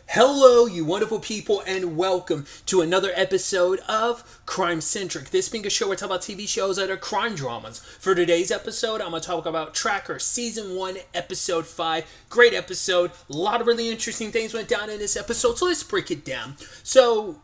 Hello, you wonderful people, and welcome to another episode of Crime Centric. This being a show where I talk about TV shows that are crime dramas. For today's episode, I'm going to talk about Tracker Season 1, Episode 5. Great episode. A lot of really interesting things went down in this episode, so let's break it down. So,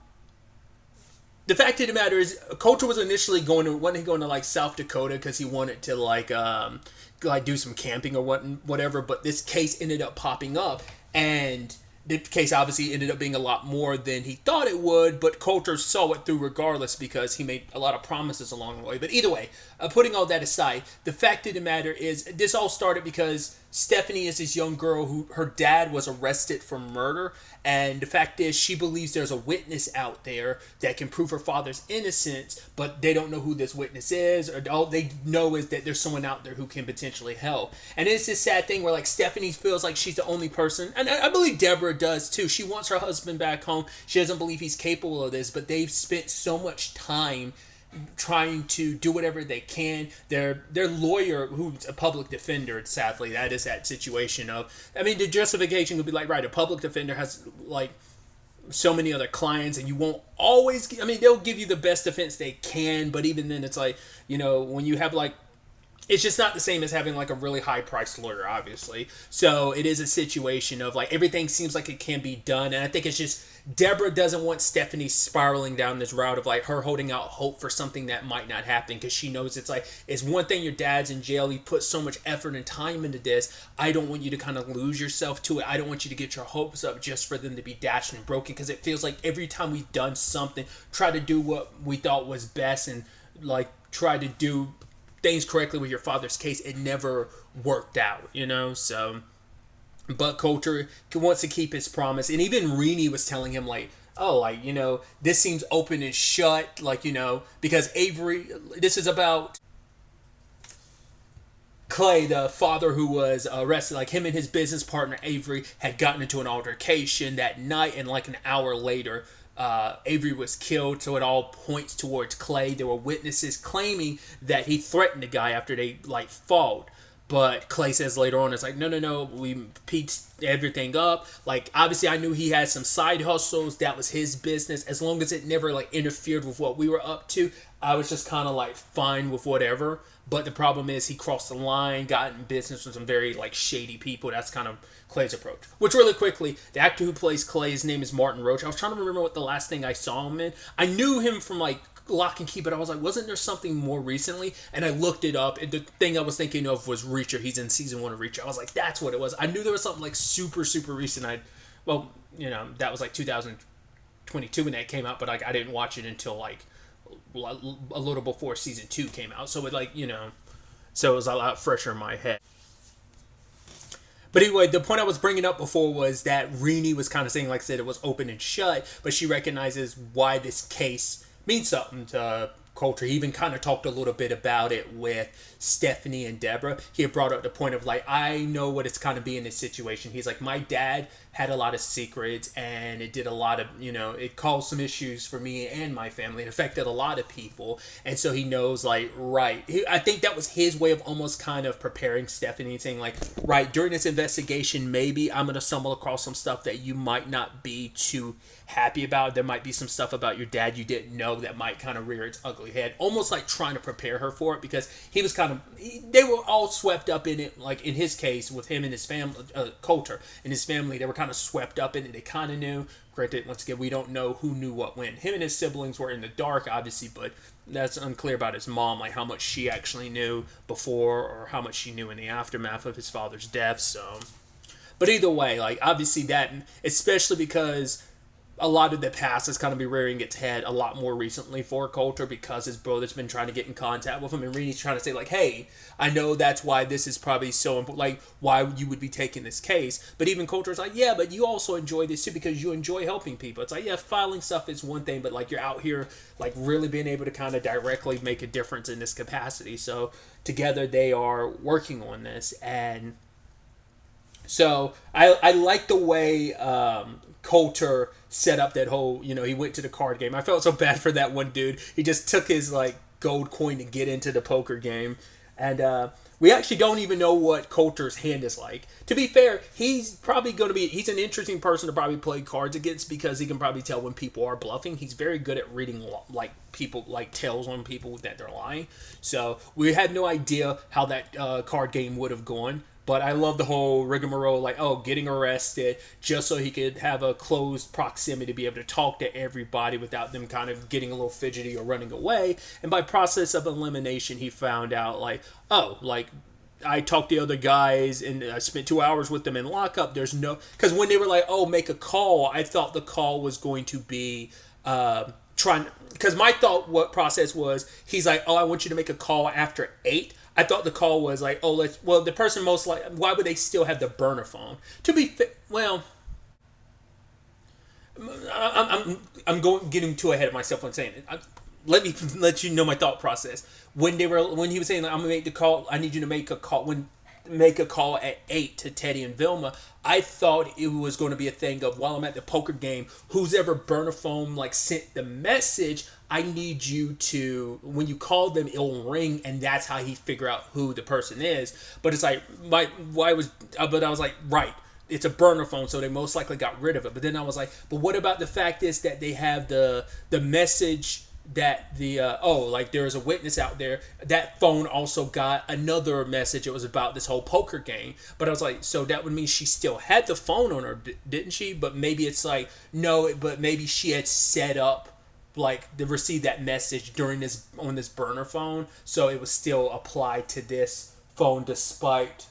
the fact of the matter is, Coulter was initially wanted to go to like South Dakota because he wanted to like do some camping or whatever, but this case ended up popping up, and the case obviously ended up being a lot more than he thought it would, but Coulter saw it through regardless because he made a lot of promises along the way. But either way, putting all that aside, the fact of the matter is this all started because Stephanie is this young girl who her dad was arrested for murder, and the fact is she believes there's a witness out there that can prove her father's innocence, but they don't know who this witness is, or all they know is that there's someone out there who can potentially help. And it's this sad thing where like Stephanie feels like she's the only person, and I believe Deborah does too. She wants her husband back home. She doesn't believe he's capable of this, but they've spent so much time trying to do whatever they can. Their lawyer, who's a public defender, sadly, that is that situation of, I mean, the justification could be like, right, a public defender has like so many other clients, and you won't always, I mean, they'll give you the best defense they can, but even then it's like, when you have like, it's just not the same as having like a really high priced lawyer, obviously. So it is a situation of like everything seems like it can be done, and I think it's just Deborah doesn't want Stephanie spiraling down this route of like her holding out hope for something that might not happen, because she knows it's like, it's one thing your dad's in jail, he put so much effort and time into this. I don't want you to kind of lose yourself to it. I don't want you to get your hopes up just for them to be dashed and broken, because it feels like every time we've done something, try to do what we thought was best and like try to do things correctly with your father's case, it never worked out, so. But Coulter wants to keep his promise, and even Renee was telling him like, oh, like, this seems open and shut, like, because Avery, this is about Clay, the father who was arrested. Like, him and his business partner Avery had gotten into an altercation that night, and like an hour later Avery was killed, so it all points towards Clay. There were witnesses claiming that he threatened the guy after they like fought, but Clay says later on, it's like, no, we pieced everything up. Like, obviously I knew he had some side hustles, that was his business, as long as it never like interfered with what we were up to, I was just kind of like fine with whatever. But the problem is he crossed the line, got in business with some very like shady people. That's kind of Clay's approach. Which, really quickly, the actor who plays Clay, his name is Martin Roach. I was trying to remember what the last thing I saw him in. I knew him from like Lock and Key, but I was like, wasn't there something more recently? And I looked it up, and the thing I was thinking of was Reacher. He's in season 1 of Reacher. I was like, that's what it was. I knew there was something like super, super recent. That was like 2022 when that came out, but like I didn't watch it until like a little before season 2 came out, so it so it was a lot fresher in my head. But anyway, the point I was bringing up before was that Renee was kind of saying, like I said, it was open and shut, but she recognizes why this case means something to Coulter. He even kind of talked a little bit about it with Stephanie and Deborah. He had brought up the point of like, I know what it's kind of be in this situation. He's like, my dad had a lot of secrets, and it did a lot of, it caused some issues for me and my family. It affected a lot of people. And so he knows, like, right. I think that was his way of almost kind of preparing Stephanie, saying, like, right, during this investigation, maybe I'm going to stumble across some stuff that you might not be too happy about. There might be some stuff about your dad you didn't know that might kind of rear its ugly head. Almost like trying to prepare her for it, because he was kind of, they were all swept up in it. Like in his case, with him and his family, Coulter and his family, they were kind of swept up in it. They kind of knew. Granted, once again, we don't know who knew what when. Him and his siblings were in the dark, obviously, but that's unclear about his mom, like how much she actually knew before or how much she knew in the aftermath of his father's death. So, but either way, like obviously that, especially because a lot of the past is kind of be rearing its head a lot more recently for Coulter, because his brother's been trying to get in contact with him, and Renee's trying to say like, hey, I know that's why this is probably so important, like why you would be taking this case. But even Coulter's like, yeah, but you also enjoy this too, because you enjoy helping people. It's like, yeah, filing stuff is one thing, but like you're out here like really being able to kind of directly make a difference in this capacity. So together they are working on this. And so I like the way Coulter set up that whole, he went to the card game. I felt so bad for that one dude. He just took his like gold coin to get into the poker game. And We actually don't even know what Coulter's hand is like. To be fair, he's probably going to be, he's an interesting person to probably play cards against because he can probably tell when people are bluffing. He's very good at reading like people, like tells on people that they're lying. So we had no idea how that card game would have gone. But I love the whole rigmarole, like, oh, getting arrested just so he could have a closed proximity to be able to talk to everybody without them kind of getting a little fidgety or running away. And by process of elimination, he found out, like, oh, like, I talked to the other guys and I spent 2 hours with them in lockup. There's no, because when they were like, oh, make a call, I thought the call was going to be trying, because my thought, what process was, he's like, oh, I want you to make a call after 8. I thought the call was like, oh, the person most like, why would they still have the burner phone? To be, well, I'm getting too ahead of myself when saying it. Let me let you know my thought process. When he was saying, like, I'm gonna make the call, I need you to make a call at 8 to Teddy and Vilma. I thought it was going to be a thing of, while I'm at the poker game, who's ever burner phone like sent the message, I need you to, when you call them, it'll ring, and that's how he figure out who the person is. But it's like, but I was like, right, it's a burner phone, so they most likely got rid of it. But then I was like, but what about the fact is that they have the message that like there's a witness out there. That phone also got another message. It was about this whole poker game. But I was like, so that would mean she still had the phone on her, didn't she? But maybe it's like, no, but maybe she had set up like to receive that message on this burner phone, so it was still applied to this phone despite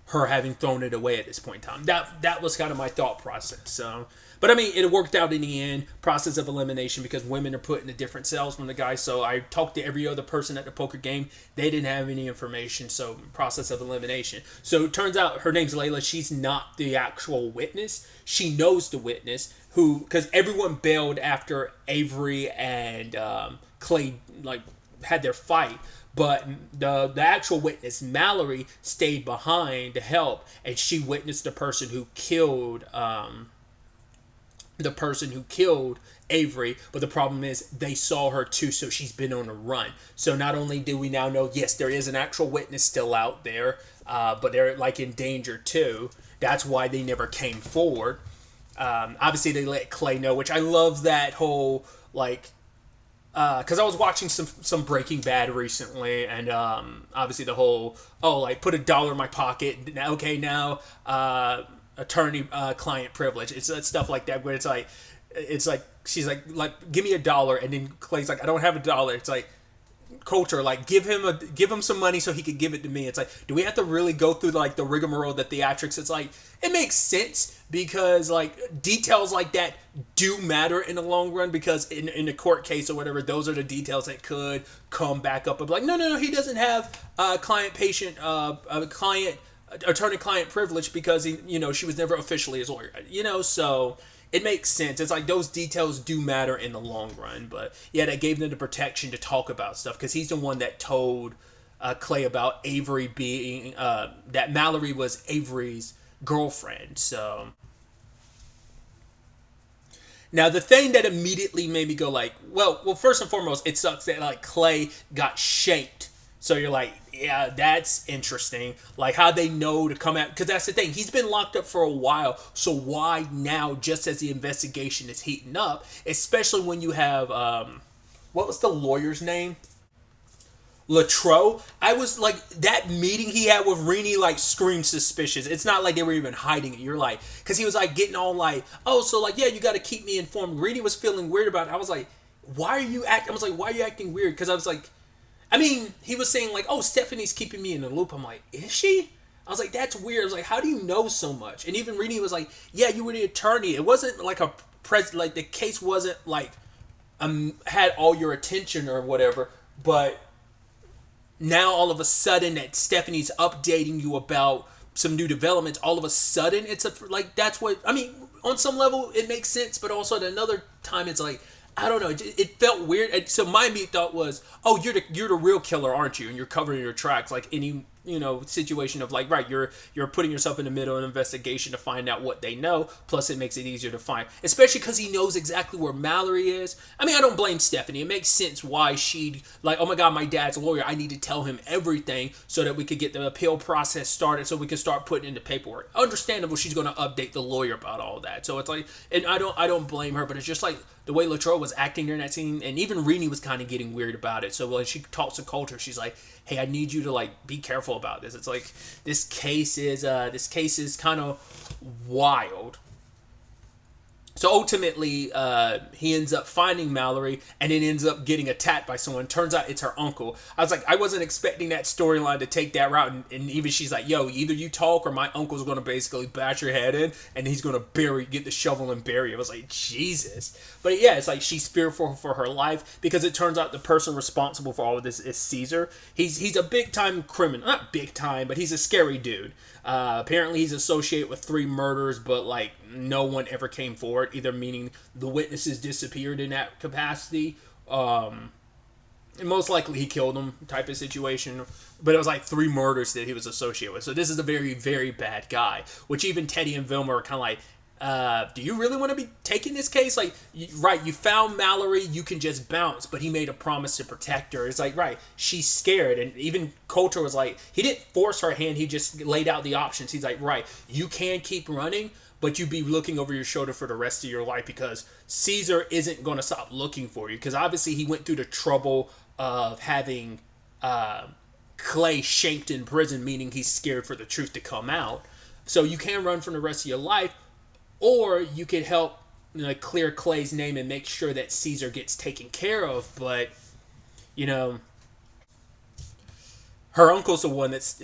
her having thrown it away at this point in time. That was kind of my thought process. So, but I mean, it worked out in the end. Process of elimination, because women are put into different cells from the guys. So I talked to every other person at the poker game. They didn't have any information. So process of elimination. So it turns out her name's Layla. She's not the actual witness. She knows the witness, who, because everyone bailed after Avery and Clay like had their fight. But the actual witness, Mallory, stayed behind to help, and she witnessed the person who killed Avery. But the problem is they saw her too, so she's been on a run. So not only do we now know, yes, there is an actual witness still out there, but they're like in danger too. That's why they never came forward. Obviously, they let Clay know, which I love that whole like. Because I was watching some Breaking Bad recently, and obviously the whole, like, put $1 in my pocket, okay, now attorney-client privilege. It's stuff like that, where it's like she's like give me $1, and then Clay's like, I don't have $1. It's like, Coulter, like, give him some money so he could give it to me. It's like, do we have to really go through like the rigmarole, the theatrics? It's like, it makes sense because like details like that do matter in the long run, because in the court case or whatever, those are the details that could come back up of like, no, he doesn't have attorney-client privilege because he, she was never officially his lawyer, so it makes sense. It's like those details do matter in the long run. But yeah, that gave them the protection to talk about stuff, because he's the one that told Clay about Avery being, that Mallory was Avery's girlfriend. So now the thing that immediately made me go like, well, first and foremost, it sucks that like Clay got shaped. So you're like, yeah, that's interesting. Like, how they know to come out, because that's the thing. He's been locked up for a while, so why now, just as the investigation is heating up, especially when you have, what was the lawyer's name? Latrobe. I was like, that meeting he had with Renee, like, screamed suspicious. It's not like they were even hiding it. You're like, because he was like getting all like, oh, so like, yeah, you got to keep me informed. Renee was feeling weird about it. I was like, why are you acting weird? Because I was like, I mean, he was saying like, oh, Stephanie's keeping me in the loop. I'm like, is she? I was like, that's weird. I was like, how do you know so much? And even Renee was like, yeah, you were the attorney. It wasn't like like the case wasn't like had all your attention or whatever. But now all of a sudden that Stephanie's updating you about some new developments, all of a sudden it's like, that's what, I mean, on some level it makes sense, but also at another time it's like, I don't know. It felt weird. So my immediate thought was, "Oh, you're the real killer, aren't you? And you're covering your tracks like any situation of like, right, you're putting yourself in the middle of an investigation to find out what they know. Plus, it makes it easier to find, especially because he knows exactly where Mallory is. I mean, I don't blame Stephanie. It makes sense why she'd like, oh my god, my dad's a lawyer. I need to tell him everything so that we could get the appeal process started, so we can start putting in the paperwork. Understandable, she's going to update the lawyer about all that. So it's like, and I don't blame her, but it's just like the way Latrobe was acting during that scene, and even Renee was kind of getting weird about it. So when she talks to Coulter, she's like, hey, I need you to like be careful about this. It's like this case is kind of wild. So ultimately, he ends up finding Mallory and then ends up getting attacked by someone. Turns out it's her uncle. I was like, I wasn't expecting that storyline to take that route. And even she's like, yo, either you talk or my uncle's going to basically bash your head in and he's going to get the shovel and bury it. I was like, Jesus. But yeah, it's like she's fearful for her life because it turns out the person responsible for all of this is Caesar. He's a big time criminal. Not big time, but he's a scary dude. Apparently he's associated with 3 murders, but like no one ever came forward, either meaning the witnesses disappeared in that capacity, and most likely he killed them type of situation, but it was like 3 murders that he was associated with. So this is a very, very bad guy, which even Teddy and Vilma are kind of like, do you really want to be taking this case? Like, right, you found Mallory, you can just bounce, but he made a promise to protect her. It's like, right, she's scared. And even Coulter was like, he didn't force her hand, he just laid out the options. He's like, right, you can keep running, but you be looking over your shoulder for the rest of your life because Caesar isn't going to stop looking for you. Because obviously he went through the trouble of having Clay shanked in prison, meaning he's scared for the truth to come out. So you can run from the rest of your life, or you could help clear Clay's name and make sure that Caesar gets taken care of. But, her uncle's the one that's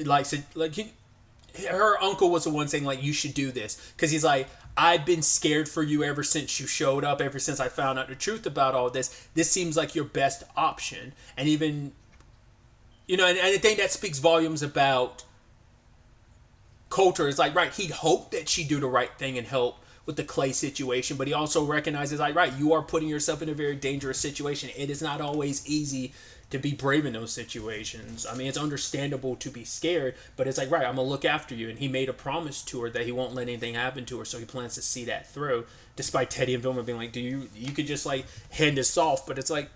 her uncle was the one saying, like, you should do this. Because he's like, I've been scared for you ever since you showed up, ever since I found out the truth about all this. This seems like your best option. And even, and I think that speaks volumes about Coulter. Is like, right, he'd hope that she'd do the right thing and help with the Clay situation, but he also recognizes, like, right, you are putting yourself in a very dangerous situation. It is not always easy to be brave in those situations. I mean, it's understandable to be scared, but it's like, right, I'm gonna look after you. And he made a promise to her that he won't let anything happen to her, so he plans to see that through, despite Teddy and Vilma being like, you could just like hand this off, but it's like,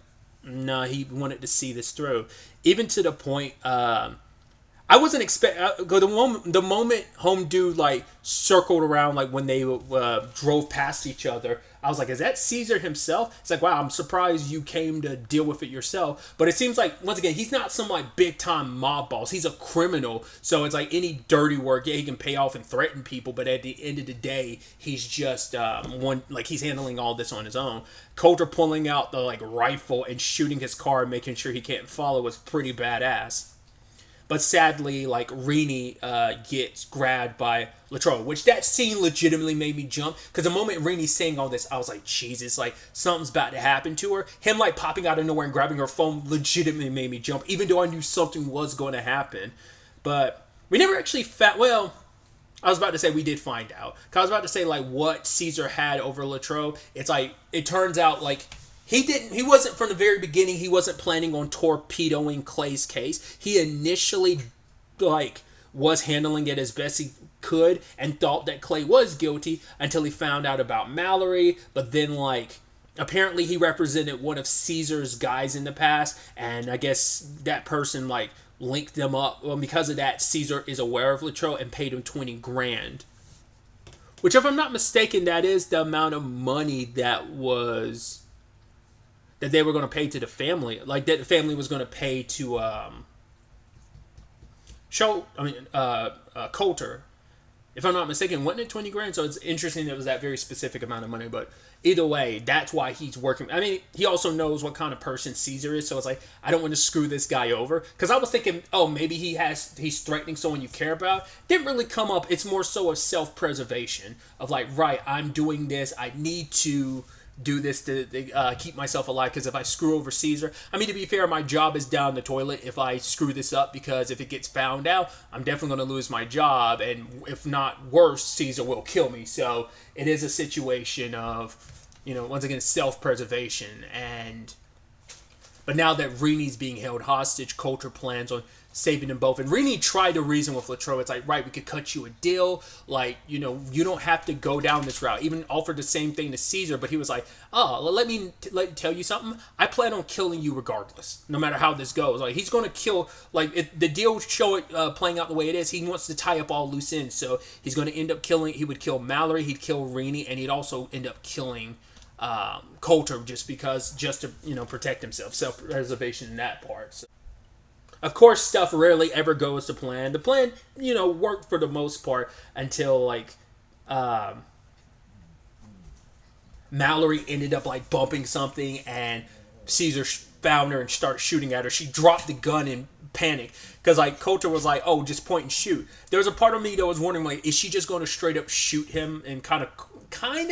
nah, he wanted to see this through. Even to the point, I wasn't expecting the moment Home Dude like circled around, like when they drove past each other. I was like, is that Caesar himself? It's like, wow, I'm surprised you came to deal with it yourself. But it seems like, once again, he's not some like big time mob boss. He's a criminal. So it's like any dirty work, yeah, he can pay off and threaten people. But at the end of the day, he's just he's handling all this on his own. Coulter pulling out the like rifle and shooting his car and making sure he can't follow was pretty badass. But sadly, like, Renee gets grabbed by Latrobe, which that scene legitimately made me jump. Because the moment Renee's saying all this, I was like, Jesus, like, something's about to happen to her. Him, like, popping out of nowhere and grabbing her phone legitimately made me jump, even though I knew something was going to happen. But we never actually well, I was about to say we did find out. Because I was about to say, like, what Caesar had over Latrobe. It's like, it turns out, like, he wasn't from the very beginning, he wasn't planning on torpedoing Clay's case. He initially, like, was handling it as best he could and thought that Clay was guilty until he found out about Mallory. But then, like, apparently he represented one of Caesar's guys in the past, and I guess that person, like, linked them up. Well, because of that, Caesar is aware of Latrobe and paid him $20,000. Which, if I'm not mistaken, that is the amount of money that they were going to pay to the family. Like, that the family was going to pay to Coulter. If I'm not mistaken, wasn't it $20,000? So it's interesting that it was that very specific amount of money. But either way, that's why he's working. I mean, he also knows what kind of person Caesar is. So it's like, I don't want to screw this guy over. Because I was thinking, oh, maybe he's threatening someone you care about. Didn't really come up. It's more so a self-preservation of like, right, I'm doing this. I need to do this to keep myself alive, because if I screw over Caesar, I mean, to be fair, my job is down the toilet if I screw this up, because if it gets found out, I'm definitely going to lose my job, and if not worse, Caesar will kill me. So it is a situation of, once again, self-preservation. But now that Renee's being held hostage, Coulter plans on saving them both. And Rini tried to reason with Latrobe. It's like, right, we could cut you a deal. Like, you don't have to go down this route. Even offered the same thing to Caesar, but he was like, oh, let me tell you something. I plan on killing you regardless, no matter how this goes. Like, he's going to kill, like, if the deal show it playing out the way it is, he wants to tie up all loose ends. So he's going to end up he would kill Mallory, he'd kill Rini, and he'd also end up killing Coulter just to protect himself, self-preservation in that part. So, of course, stuff rarely ever goes to plan. The plan, worked for the most part until like Mallory ended up like bumping something and Caesar found her and started shooting at her. She dropped the gun in panic because like Coulter was like, "Oh, just point and shoot." There was a part of me that was wondering like, is she just going to straight up shoot him and kind of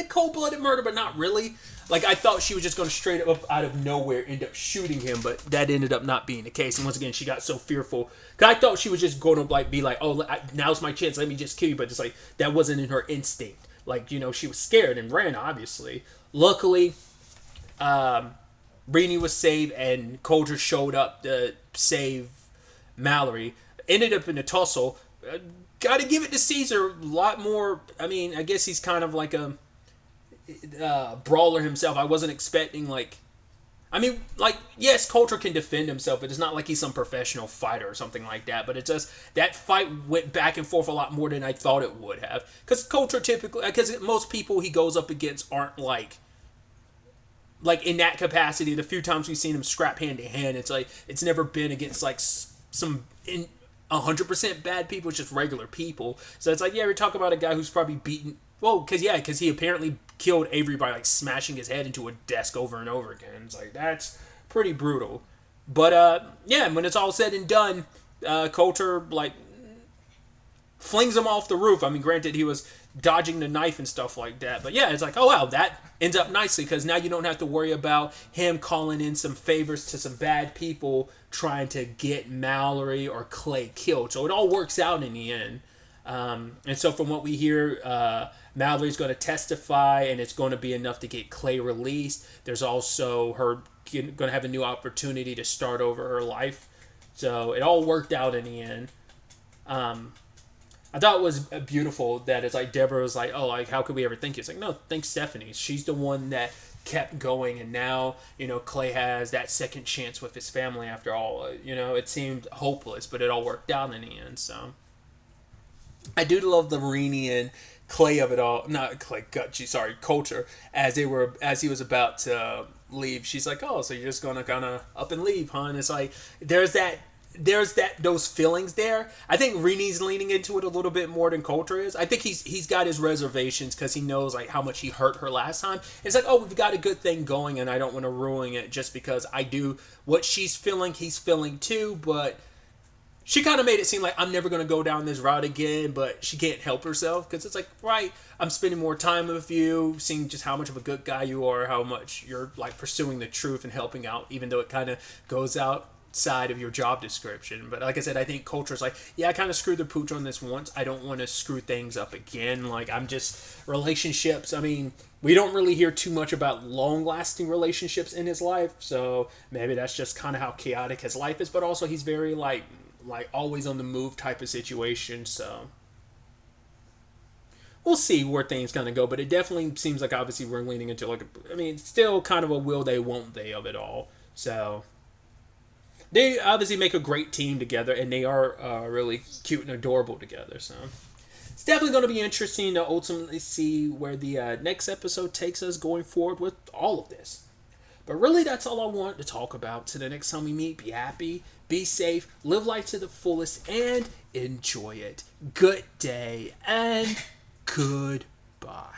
cold-blooded murder, but not really. Like, I thought she was just going to straight up out of nowhere end up shooting him, but that ended up not being the case. And once again, she got so fearful. Because I thought she was just going to like be like, "Oh, now's my chance. Let me just kill you." But it's like, that wasn't in her instinct. Like, she was scared and ran, obviously. Luckily, Rini was saved and Coulter showed up to save Mallory. Ended up in a tussle. Got to give it to Caesar. A lot more. I mean, I guess he's kind of like a brawler himself. I wasn't expecting yes, Coulter can defend himself, but it's not like he's some professional fighter or something like that. But it's just that fight went back and forth a lot more than I thought it would have. Because Coulter because most people he goes up against aren't like in that capacity. The few times we've seen him scrap hand to hand, it's like it's never been against like some 100% bad people. It's just regular people. So it's like, yeah, we're talking about a guy who's probably beaten. Well, because he apparently killed Avery by like smashing his head into a desk over and over again. It's like, that's pretty brutal. But yeah, when it's all said and done, Coulter like flings him off the roof. I mean, granted, he was dodging the knife and stuff like that. But yeah, it's like, oh wow, that ends up nicely because now you don't have to worry about him calling in some favors to some bad people trying to get Mallory or Clay killed. So it all works out in the end. And so from what we hear, Mallory's going to testify and it's going to be enough to get Clay released. There's also her going to have a new opportunity to start over her life. So it all worked out in the end. I thought it was beautiful that it's like Deborah was like, "Oh, like how could we ever think it?" It's like, no, thanks Stephanie. She's the one that kept going, and now Clay has that second chance with his family. After all, it seemed hopeless, but it all worked out in the end. So I do love the Rini and Clay of it all. Not Clay, Coulter. As he was about to leave, she's like, "Oh, so you're just gonna kind of up and leave, huh?" And it's like there's those feelings there. I think Rini's leaning into it a little bit more than Coulter is. I think he's got his reservations because he knows like how much he hurt her last time. It's like, oh, we've got a good thing going, and I don't want to ruin it just because I do what she's feeling. He's feeling too, but she kind of made it seem like I'm never going to go down this route again, but she can't help herself because it's like, right, I'm spending more time with you, seeing just how much of a good guy you are, how much you're like pursuing the truth and helping out, even though it kind of goes outside of your job description. But like I said, I think Coulter's like, yeah, I kind of screwed the pooch on this once. I don't want to screw things up again. Like, I'm just relationships. I mean, we don't really hear too much about long-lasting relationships in his life, so maybe that's just kind of how chaotic his life is. But also, he's very like always on the move type of situation. So we'll see where things kind of go. But it definitely seems like obviously we're leaning into still kind of a will they, won't they of it all. So they obviously make a great team together, and they are really cute and adorable together. So it's definitely going to be interesting to ultimately see where the next episode takes us going forward with all of this. But really, that's all I want to talk about. To the next time we meet, be happy, be safe, live life to the fullest, and enjoy it. Good day, and goodbye.